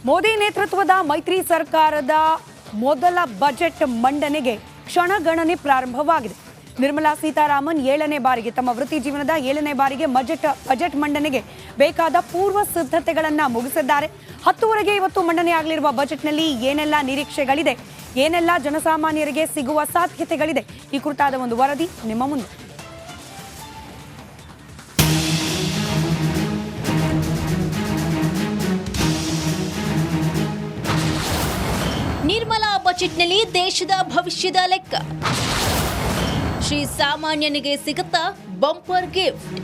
ಮೋದಿ ನೇತೃತ್ವದ ಮೈತ್ರಿ ಸರ್ಕಾರದ ಮೊದಲ ಬಜೆಟ್ ಮಂಡನೆಗೆ ಕ್ಷಣಗಣನೆ ಪ್ರಾರಂಭವಾಗಿದೆ. ನಿರ್ಮಲಾ ಸೀತಾರಾಮನ್ 7ನೇ ಬಾರಿಗೆ ತಮ್ಮ ವೃತ್ತಿ ಜೀವನದ 7ನೇ ಬಾರಿಗೆ ಬಜೆಟ್ ಮಂಡನೆಗೆ ಬೇಕಾದ ಪೂರ್ವ ಸಿದ್ಧತೆಗಳನ್ನು ಮುಗಿಸಿದ್ದಾರೆ. 10ವರೆಗೆ ಇವತ್ತು ಮಂಡನೆಯಾಗಲಿರುವ ಬಜೆಟ್ನಲ್ಲಿ ಏನೆಲ್ಲ ನಿರೀಕ್ಷೆಗಳಿದೆ, ಏನೆಲ್ಲ ಜನಸಾಮಾನ್ಯರಿಗೆ ಸಿಗುವ ಸಾಧ್ಯತೆಗಳಿದೆ, ಈ ಕುರಿತಾದ ಒಂದು ವರದಿ ನಿಮ್ಮ ಮುಂದೆ. ನಿರ್ಮಲಾ ಬಜೆಟ್ನಲ್ಲಿ ದೇಶದ ಭವಿಷ್ಯದ ಲೆಕ್ಕ. ಶ್ರೀ ಸಾಮಾನ್ಯನಿಗೆ ಸಿಗುತ್ತಾ ಬಂಪರ್ ಗಿಫ್ಟ್.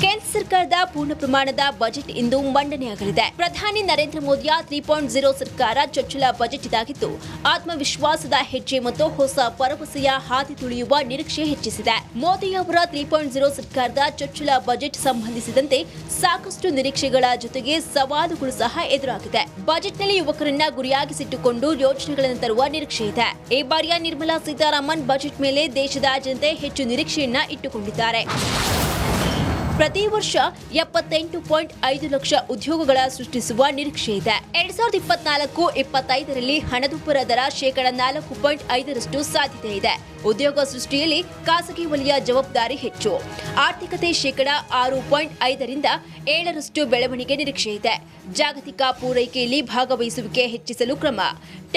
ಕೇಂದ್ರ ಸರ್ಕಾರದ ಪೂರ್ಣ ಪ್ರಮಾಣದ ಬಜೆಟ್ ಇಂದು ಮಂಡನೆಯಾಗಲಿದೆ. ಪ್ರಧಾನಿ ನರೇಂದ್ರ ಮೋದಿಯ 3.0 ಸರ್ಕಾರ ಚೊಚ್ಚಲ ಬಜೆಟ್ ಇದಾಗಿದ್ದು, ಆತ್ಮವಿಶ್ವಾಸದ ಹೆಜ್ಜೆ ಮತ್ತು ಹೊಸ ಭರವಸೆಯ ಹಾದಿ ತುಳಿಯುವ ನಿರೀಕ್ಷೆ ಹೆಚ್ಚಿಸಿದೆ. ಮೋದಿ ಅವರ 3.0 ಸರ್ಕಾರದ ಚೊಚ್ಚಲ ಬಜೆಟ್ ಸಂಬಂಧಿಸಿದಂತೆ ಸಾಕಷ್ಟು ನಿರೀಕ್ಷೆಗಳ ಜೊತೆಗೆ ಸವಾಲುಗಳು ಸಹ ಎದುರಾಗಿದೆ. ಬಜೆಟ್ನಲ್ಲಿ ಯುವಕರನ್ನ ಗುರಿಯಾಗಿಸಿಟ್ಟುಕೊಂಡು ಯೋಜನೆಗಳನ್ನು ತರುವ ನಿರೀಕ್ಷೆ ಇದೆ. ಈ ಬಾರಿಯ ನಿರ್ಮಲಾ ಸೀತಾರಾಮನ್ ಬಜೆಟ್ ಮೇಲೆ ದೇಶದ ಜನತೆ ಹೆಚ್ಚು ನಿರೀಕ್ಷೆಯನ್ನ ಇಟ್ಟುಕೊಂಡಿದ್ದಾರೆ. ಪ್ರತಿ ವರ್ಷ 78.5 ಲಕ್ಷ ಉದ್ಯೋಗಗಳ ಸೃಷ್ಟಿಸುವ ನಿರೀಕ್ಷೆ ಇದೆ. 2024-25ರಲ್ಲಿ ಹಣದುಬ್ಬರ ದರ ,4.5% ಸಾಧ್ಯತೆ ಇದೆ. ಉದ್ಯೋಗ ಸೃಷ್ಟಿಯಲ್ಲಿ ಖಾಸಗಿ ವಲಯ ಜವಾಬ್ದಾರಿ ಹೆಚ್ಚು. ಆರ್ಥಿಕತೆ ,6.5ರಿಂದ 7% ಬೆಳವಣಿಗೆ ನಿರೀಕ್ಷೆ ಇದೆ. ಜಾಗತಿಕ ಪೂರೈಕೆಯಲ್ಲಿ ಭಾಗವಹಿಸುವಿಕೆ ಹೆಚ್ಚಿಸಲು ಕ್ರಮ.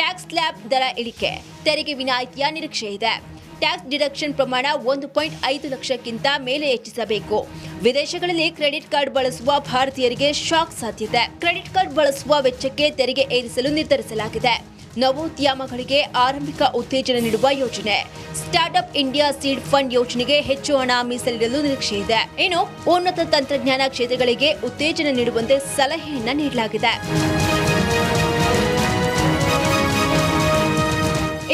ಟ್ಯಾಕ್ಸ್ ಸ್ಲ್ಯಾಬ್ ದರ ಇಳಿಕೆ, ತೆರಿಗೆ ವಿನಾಯಿತಿಯ ನಿರೀಕ್ಷೆ ಇದೆ. ಟ್ಯಾಕ್ಸ್ ಡಿಡಕ್ಷನ್ ಪ್ರಮಾಣ 1.5 ಲಕ್ಷಕ್ಕಿಂತ ಮೇಲೆ ಹೆಚ್ಚಿಸಬೇಕು. ವಿದೇಶಗಳಲ್ಲಿ ಕ್ರೆಡಿಟ್ ಕಾರ್ಡ್ ಬಳಸುವ ಭಾರತೀಯರಿಗೆ ಶಾಕ್ ಸಾಧ್ಯತೆ. ಕ್ರೆಡಿಟ್ ಕಾರ್ಡ್ ಬಳಸುವ ವೆಚ್ಚಕ್ಕೆ ತೆರಿಗೆ ಏರಿಸಲು ನಿರ್ಧರಿಸಲಾಗಿದೆ. ನವೋದ್ಯಮಗಳಿಗೆ ಆರಂಭಿಕ ಉತ್ತೇಜನ ನೀಡುವ ಯೋಜನೆ. ಸ್ಟಾರ್ಟ್ಅಪ್ ಇಂಡಿಯಾ ಸೀಡ್ ಫಂಡ್ ಯೋಜನೆಗೆ ಹೆಚ್ಚು ಹಣ ಮೀಸಲಿಡಲು ನಿರೀಕ್ಷೆ ಇದೆ. ಇನ್ನು ಉನ್ನತ ತಂತ್ರಜ್ಞಾನ ಕ್ಷೇತ್ರಗಳಿಗೆ ಉತ್ತೇಜನ ನೀಡುವಂತೆ ಸಲಹೆಯನ್ನ ನೀಡಲಾಗಿದೆ.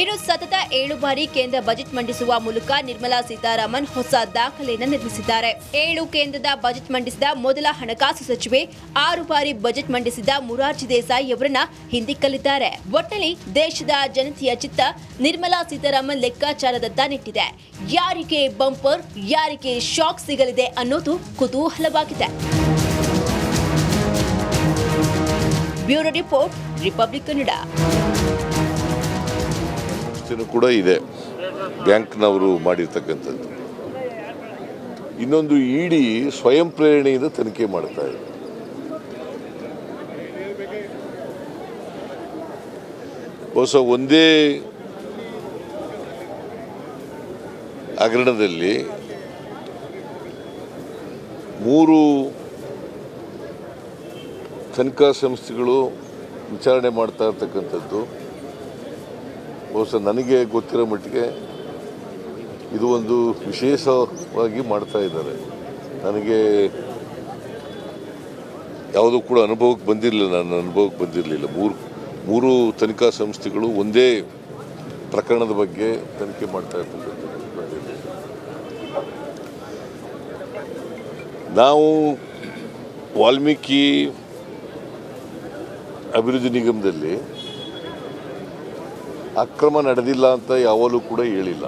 ಇನ್ನು ಸತತ 7 ಬಾರಿ ಕೇಂದ್ರ ಬಜೆಟ್ ಮಂಡಿಸುವ ಮೂಲಕ ನಿರ್ಮಲಾ ಸೀತಾರಾಮನ್ ಹೊಸ ದಾಖಲೆಯನ್ನು ನಿರ್ಮಿಸಿದ್ದಾರೆ. 7 ಕೇಂದ್ರದ ಬಜೆಟ್ ಮಂಡಿಸಿದ ಮೊದಲ ಹಣಕಾಸು ಸಚಿವೆ, 6 ಬಾರಿ ಬಜೆಟ್ ಮಂಡಿಸಿದ ಮೊರಾರ್ಜಿ ದೇಸಾಯಿ ಅವರನ್ನ ಹಿಂದಿಕ್ಕಲಿದ್ದಾರೆ. ಒಟ್ಟಲ್ಲಿ ದೇಶದ ಜನತೆಯ ಚಿತ್ತ ನಿರ್ಮಲಾ ಸೀತಾರಾಮನ್ ಲೆಕ್ಕಾಚಾರದತ್ತ ನೆಟ್ಟಿದೆ. ಯಾರಿಗೆ ಬಂಪರ್, ಯಾರಿಗೆ ಶಾಕ್ ಸಿಗಲಿದೆ ಅನ್ನೋದು ಕುತೂಹಲವಾಗಿದೆ. Bureau report, Republic Kannada. ಕೂಡ ಇದೆ ಬ್ಯಾಂಕ್ನವರು ಮಾಡಿರ್ತಕ್ಕಂಥದ್ದು. ಇನ್ನೊಂದು ಇಡಿ ಸ್ವಯಂ ಪ್ರೇರಣೆಯಿಂದ ತನಿಖೆ ಮಾಡ್ತಾ ಇದೆ. ಬಹುಶಃ ಒಂದೇ ಹಗರಣದಲ್ಲಿ 3 ತನಿಖಾ ಸಂಸ್ಥೆಗಳು ವಿಚಾರಣೆ ಮಾಡ್ತಾ ಇರ್ತಕ್ಕಂಥದ್ದು ಬಹುಶಃ ನನಗೆ ಗೊತ್ತಿರೋ ಮಟ್ಟಿಗೆ ಇದು ಒಂದು ವಿಶೇಷವಾಗಿ ಮಾಡ್ತಾ ಇದ್ದಾರೆ. ನನಗೆ ಯಾವುದೂ ಕೂಡ ಅನುಭವಕ್ಕೆ ಬಂದಿರಲಿಲ್ಲ. ನನ್ನ ಅನುಭವಕ್ಕೆ ಬಂದಿರಲಿಲ್ಲ. ಮೂರು ತನಿಖಾ ಸಂಸ್ಥೆಗಳು ಒಂದೇ ಪ್ರಕರಣದ ಬಗ್ಗೆ ತನಿಖೆ ಮಾಡ್ತಾ ಇರ್ತಕ್ಕಂಥದ್ದು. ನಾವು ವಾಲ್ಮೀಕಿ ಅಭಿವೃದ್ಧಿ ನಿಗಮದಲ್ಲಿ ಅಕ್ರಮ ನಡೆದಿಲ್ಲ ಅಂತ ಯಾವಾಗಲೂ ಕೂಡ ಹೇಳಿಲ್ಲ.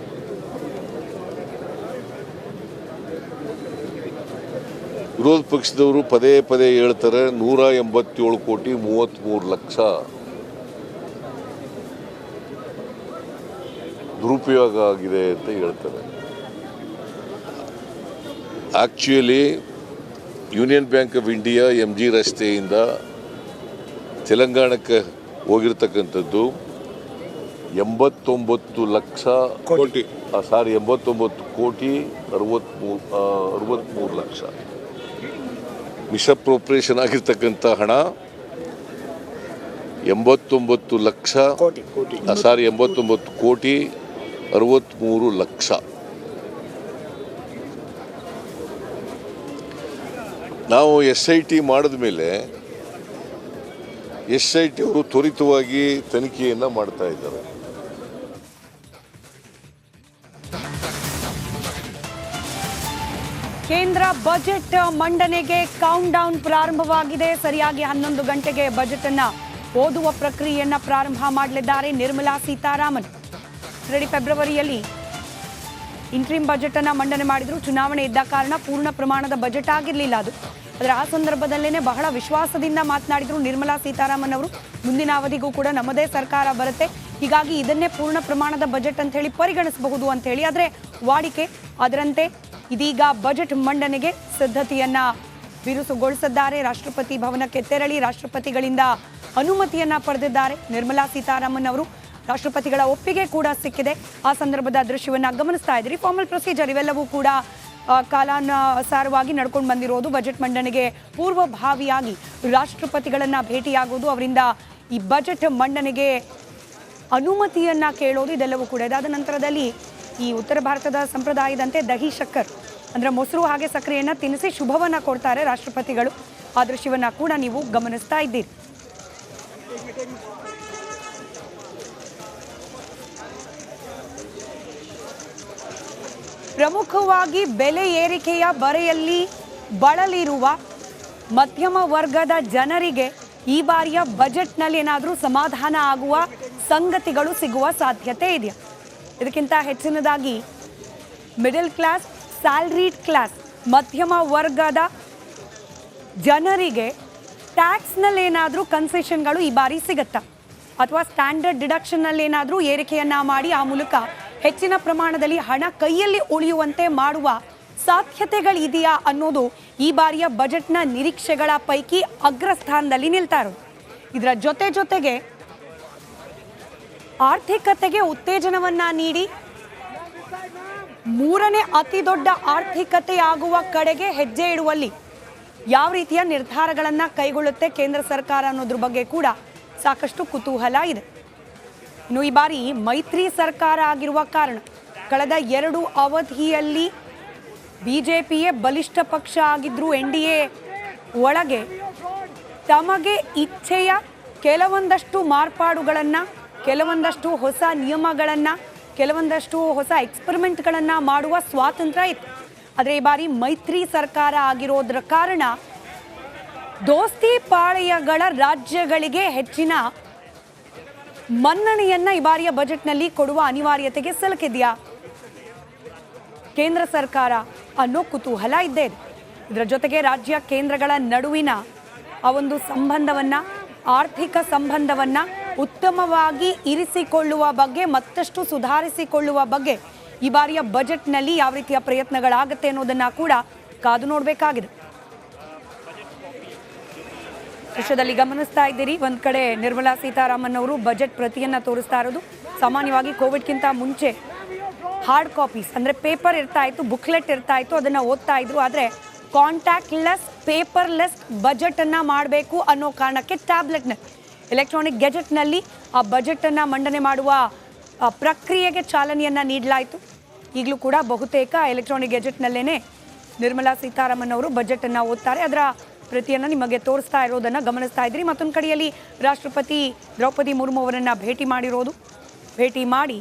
ವಿರೋಧ ಪಕ್ಷದವರು ಪದೇ ಪದೇ ಹೇಳ್ತಾರೆ 187 ಕೋಟಿ 33 ಲಕ್ಷ ದುರುಪಯೋಗ ಆಗಿದೆ ಅಂತ ಹೇಳ್ತಾರೆ. Actually Union Bank of India MG ರಸ್ತೆಯಿಂದ ತೆಲಂಗಾಣಕ್ಕೆ ಹೋಗಿರ್ತಕ್ಕಂಥದ್ದು 89 ಲಕ್ಷ ಕೋಟಿ 89 ಕೋಟಿ 63 ಲಕ್ಷ ಮಿಸ್ಅಪ್ರೋಪ್ರಿಯೇಷನ್ ಆಗಿರ್ತಕ್ಕಂಥ ಹಣ 89 ಲಕ್ಷ 89 ಕೋಟಿ 63 ಲಕ್ಷ. ನಾವು SIT ಮಾಡಿದ ಮೇಲೆ SIT ಅವರು ತ್ವರಿತವಾಗಿ ತನಿಖೆಯನ್ನು ಮಾಡ್ತಾ ಇದ್ದಾರೆ. ಕೇಂದ್ರ ಬಜೆಟ್ ಮಂಡನೆಗೆ ಕೌಂಟ್ ಡೌನ್ ಪ್ರಾರಂಭವಾಗಿದೆ. ಸರಿಯಾಗಿ 11 ಗಂಟೆಗೆ ಬಜೆಟ್ ಅನ್ನ ಓದುವ ಪ್ರಕ್ರಿಯೆಯನ್ನ ಪ್ರಾರಂಭ ಮಾಡಲಿದ್ದಾರೆ ನಿರ್ಮಲಾ ಸೀತಾರಾಮನ್. ಫೆಬ್ರವರಿಯಲ್ಲಿ ಇಂಟ್ರಿಮ್ ಬಜೆಟ್ ಅನ್ನ ಮಂಡನೆ ಮಾಡಿದ್ರು. ಚುನಾವಣೆ ಇದ್ದ ಕಾರಣ ಪೂರ್ಣ ಪ್ರಮಾಣದ ಬಜೆಟ್ ಆಗಿರಲಿಲ್ಲ. ಅದು ಆದರೆ ಆ ಸಂದರ್ಭದಲ್ಲೇ ಬಹಳ ವಿಶ್ವಾಸದಿಂದ ಮಾತನಾಡಿದ್ರು ನಿರ್ಮಲಾ ಸೀತಾರಾಮನ್ ಅವರು. ಮುಂದಿನ ಅವಧಿಗೂ ಕೂಡ ನಮ್ಮದೇ ಸರ್ಕಾರ ಬರುತ್ತೆ, ಹೀಗಾಗಿ ಇದನ್ನೇ ಪೂರ್ಣ ಪ್ರಮಾಣದ ಬಜೆಟ್ ಅಂತ ಹೇಳಿ ಪರಿಗಣಿಸಬಹುದು ಅಂತ ಹೇಳಿ. ಆದರೆ ವಾಡಿಕೆ ಅದರಂತೆ ಇದೀಗ ಬಜೆಟ್ ಮಂಡನೆಗೆ ಸಿದ್ಧತೆಯನ್ನ ಬಿರುಸುಗೊಳಿಸಿದ್ದಾರೆ. ರಾಷ್ಟ್ರಪತಿ ಭವನಕ್ಕೆ ತೆರಳಿ ರಾಷ್ಟ್ರಪತಿಗಳಿಂದ ಅನುಮತಿಯನ್ನ ಪಡೆದಿದ್ದಾರೆ ನಿರ್ಮಲಾ ಸೀತಾರಾಮನ್ ಅವರು. ರಾಷ್ಟ್ರಪತಿಗಳ ಒಪ್ಪಿಗೆ ಕೂಡ ಸಿಕ್ಕಿದೆ. ಆ ಸಂದರ್ಭದ ದೃಶ್ಯವನ್ನ ಗಮನಿಸ್ತಾ ಇದ್ರಿ. ಫಾರ್ಮಲ್ ಪ್ರೊಸೀಜರ್ ಇವೆಲ್ಲವೂ ಕೂಡ ಕಾಲಾನುಸಾರವಾಗಿ ನಡ್ಕೊಂಡು ಬಂದಿರೋದು. ಬಜೆಟ್ ಮಂಡನೆಗೆ ಪೂರ್ವಭಾವಿಯಾಗಿ ರಾಷ್ಟ್ರಪತಿಗಳನ್ನ ಭೇಟಿಯಾಗೋದು, ಅವರಿಂದ ಈ ಬಜೆಟ್ ಮಂಡನೆಗೆ ಅನುಮತಿಯನ್ನ ಕೇಳೋದು, ಇದೆಲ್ಲವೂ ಕೂಡ. ಇದಾದ ನಂತರದಲ್ಲಿ ಈ ಉತ್ತರ ಭಾರತದ ಸಂಪ್ರದಾಯದಂತೆ ದಹಿ ಶಕ್ಕರ್ ಅಂದ್ರೆ ಮೊಸರು ಹಾಗೆ ಸಕ್ಕರೆಯನ್ನ ತಿನ್ನಿಸಿ ಶುಭವನ್ನ ಕೊಡ್ತಾರೆ ರಾಷ್ಟ್ರಪತಿಗಳು. ಆ ದೃಶ್ಯವನ್ನ ಕೂಡ ನೀವು ಗಮನಿಸ್ತಾ ಇದ್ದೀರಿ. ಪ್ರಮುಖವಾಗಿ ಬೆಲೆ ಏರಿಕೆಯ ಬರೆಯಲ್ಲಿ ಬಳಲಿರುವ ಮಧ್ಯಮ ವರ್ಗದ ಜನರಿಗೆ ಈ ಬಾರಿಯ ಬಜೆಟ್ನಲ್ಲಿ ಏನಾದರೂ ಸಮಾಧಾನ ಆಗುವ ಸಂಗತಿಗಳು ಸಿಗುವ ಸಾಧ್ಯತೆ ಇದೆಯಾ? ಇದಕ್ಕಿಂತ ಹೆಚ್ಚಿನದಾಗಿ ಮಿಡಲ್ ಕ್ಲಾಸ್, ಸ್ಯಾಲ್ರಿಡ್ ಕ್ಲಾಸ್, ಮಧ್ಯಮ ವರ್ಗದ ಜನರಿಗೆ ಟ್ಯಾಕ್ಸ್ನಲ್ಲಿ ಏನಾದರೂ ಕನ್ಸೆಷನ್ಗಳು ಈ ಬಾರಿ ಸಿಗುತ್ತಾ, ಅಥವಾ ಸ್ಟ್ಯಾಂಡರ್ಡ್ ಡಿಡಕ್ಷನ್ನಲ್ಲಿ ಏನಾದರೂ ಏರಿಕೆಯನ್ನ ಮಾಡಿ ಆ ಮೂಲಕ ಹೆಚ್ಚಿನ ಪ್ರಮಾಣದಲ್ಲಿ ಹಣ ಕೈಯಲ್ಲಿ ಉಳಿಯುವಂತೆ ಮಾಡುವ ಸಾಧ್ಯತೆಗಳಿದೆಯಾ ಅನ್ನೋದು ಈ ಬಾರಿಯ ಬಜೆಟ್ನ ನಿರೀಕ್ಷೆಗಳ ಪೈಕಿ ಅಗ್ರಸ್ಥಾನದಲ್ಲಿ ನಿಲ್ತಾ ಇರೋದು. ಇದರ ಜೊತೆಗೆ ಆರ್ಥಿಕತೆಗೆ ಉತ್ತೇಜನವನ್ನ ನೀಡಿ ಮೂರನೇ ಅತಿ ದೊಡ್ಡ ಆರ್ಥಿಕತೆ ಆಗುವ ಕಡೆಗೆ ಹೆಜ್ಜೆ ಇಡುವಲ್ಲಿ ಯಾವ ರೀತಿಯ ನಿರ್ಧಾರಗಳನ್ನು ಕೈಗೊಳ್ಳುತ್ತೆ ಕೇಂದ್ರ ಸರ್ಕಾರ ಅನ್ನೋದ್ರ ಬಗ್ಗೆ ಕೂಡ ಸಾಕಷ್ಟು ಕುತೂಹಲ ಇದೆ. ಇನ್ನು ಈ ಬಾರಿ ಮೈತ್ರಿ ಸರ್ಕಾರ ಆಗಿರುವ ಕಾರಣ ಕಳೆದ 2 ಅವಧಿಯಲ್ಲಿ ಬಿಜೆಪಿಯೇ ಬಲಿಷ್ಠ ಪಕ್ಷ ಆಗಿದ್ರು. NDA ಒಳಗೆ ತಮಗೆ ಇಚ್ಛೆಯ ಕೆಲವೊಂದಷ್ಟು ಮಾರ್ಪಾಡುಗಳನ್ನು, ಕೆಲವೊಂದಷ್ಟು ಹೊಸ ನಿಯಮಗಳನ್ನು, ಕೆಲವೊಂದಷ್ಟು ಹೊಸ ಎಕ್ಸ್ಪೆರಿಮೆಂಟ್ಗಳನ್ನು ಮಾಡುವ ಸ್ವಾತಂತ್ರ್ಯ ಇತ್ತು. ಆದರೆ ಈ ಬಾರಿ ಮೈತ್ರಿ ಸರ್ಕಾರ ಆಗಿರೋದ್ರ ಕಾರಣ ದೋಸ್ತಿ ಪಾಳೆಯಗಳ ರಾಜ್ಯಗಳಿಗೆ ಹೆಚ್ಚಿನ ಮನ್ನಣೆಯನ್ನ ಈ ಬಾರಿಯ ಬಜೆಟ್ನಲ್ಲಿ ಕೊಡುವ ಅನಿವಾರ್ಯತೆಗೆ ಸಿಲುಕಿದೆಯಾ ಕೇಂದ್ರ ಸರ್ಕಾರ ಅನ್ನೋ ಕುತೂಹಲ ಇದ್ದೇ ಇದೆ. ಇದರ ಜೊತೆಗೆ ರಾಜ್ಯ ಕೇಂದ್ರಗಳ ನಡುವಿನ ಆ ಒಂದು ಸಂಬಂಧವನ್ನ, ಆರ್ಥಿಕ ಸಂಬಂಧವನ್ನ ಉತ್ತಮವಾಗಿ ಇರಿಸಿಕೊಳ್ಳುವ ಬಗ್ಗೆ, ಮತ್ತಷ್ಟು ಸುಧಾರಿಸಿಕೊಳ್ಳುವ ಬಗ್ಗೆ ಈ ಬಾರಿಯ ಬಜೆಟ್ನಲ್ಲಿ ಯಾವ ರೀತಿಯ ಪ್ರಯತ್ನಗಳಾಗುತ್ತೆ ಅನ್ನೋದನ್ನ ಕೂಡ ಕಾದು ನೋಡಬೇಕಾಗಿದೆ. ದೃಶ್ಯದಲ್ಲಿ ಗಮನಿಸ್ತಾ ಇದ್ದೀರಿ, ಒಂದ್ ಕಡೆ ನಿರ್ಮಲಾ ಸೀತಾರಾಮನ್ ಅವರು ಬಜೆಟ್ ಪ್ರತಿಯನ್ನ ತೋರಿಸ್ತಾ ಇರೋದು. ಸಾಮಾನ್ಯವಾಗಿ ಕೋವಿಡ್ಗಿಂತ ಮುಂಚೆ ಹಾರ್ಡ್ ಕಾಪೀಸ್ ಅಂದ್ರೆ ಪೇಪರ್ ಇರ್ತಾ ಇತ್ತು, ಬುಕ್ಲೆಟ್ ಇರ್ತಾ ಇತ್ತು, ಅದನ್ನ ಓದ್ತಾ ಇದ್ರು. ಆದರೆ ಕಾಂಟ್ಯಾಕ್ಟ್ಲೆಸ್, ಪೇಪರ್ಲೆಸ್ ಬಜೆಟ್ ಅನ್ನ ಮಾಡಬೇಕು ಅನ್ನೋ ಕಾರಣಕ್ಕೆ ಟ್ಯಾಬ್ಲೆಟ್ನ ಎಲೆಕ್ಟ್ರಾನಿಕ್ ಗೆಜೆಟ್ನಲ್ಲಿ ಆ ಬಜೆಟ್ ಅನ್ನ ಮಂಡನೆ ಮಾಡುವ ಪ್ರಕ್ರಿಯೆಗೆ ಚಾಲನೆಯನ್ನ ನೀಡಲಾಯಿತು. ಈಗಲೂ ಕೂಡ ಬಹುತೇಕ ಎಲೆಕ್ಟ್ರಾನಿಕ್ ಗೆಜೆಟ್ನಲ್ಲೇನೆ ನಿರ್ಮಲಾ ಸೀತಾರಾಮನ್ ಅವರು ಬಜೆಟ್ ಅನ್ನ ಓದ್ತಾರೆ. ಅದರ ಪ್ರತಿಯನ್ನು ನಿಮಗೆ ತೋರಿಸ್ತಾ ಇರೋದನ್ನು ಗಮನಿಸ್ತಾ ಇದ್ರಿ. ಮತ್ತೊಂದು ಕಡೆಯಲ್ಲಿ ರಾಷ್ಟ್ರಪತಿ ದ್ರೌಪದಿ ಮುರ್ಮು ಅವರನ್ನು ಭೇಟಿ ಮಾಡಿರೋದು, ಭೇಟಿ ಮಾಡಿ